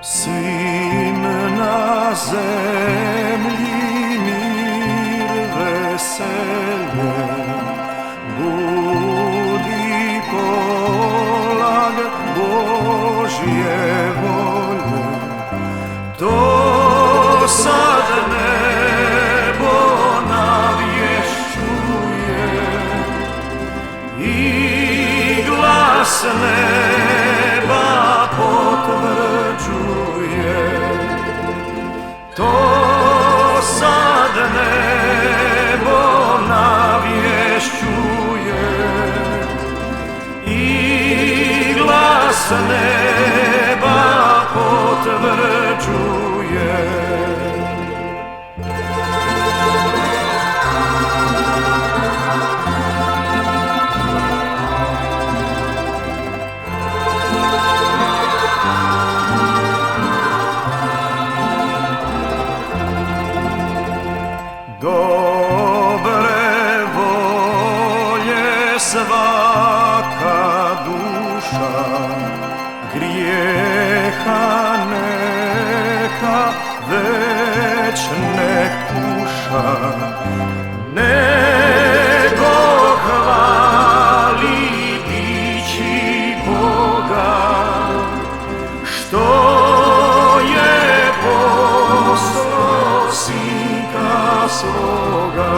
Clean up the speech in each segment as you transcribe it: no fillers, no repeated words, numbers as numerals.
Svim na zemlji mir, veselje, budi polag Božje volje. To sad nebo navješćuje i glas neba potvrđuje. To sad nebo navješćuje i glas neba potvrđuje. Dobre volje svaka duša, grijeha neka već ne kuša, nego hvali dići Boga, što je poslao Sinka svoga.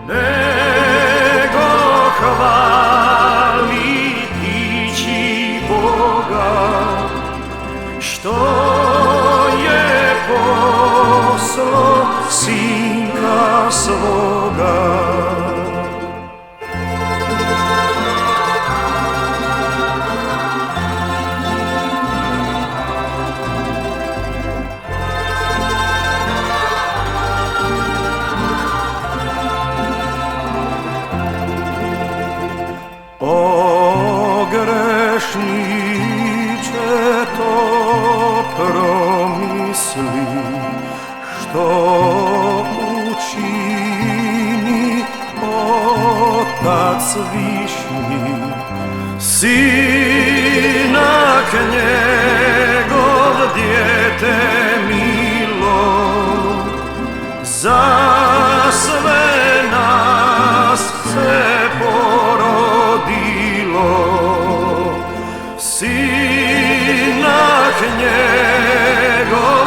Nego hvali dići Boga, što je poslao Sinka svoga. O grešniče, to promisli, što učini Otac višnji. Sinak njegov, dijete milo, za sve nas se porodilo. Sinak njegov,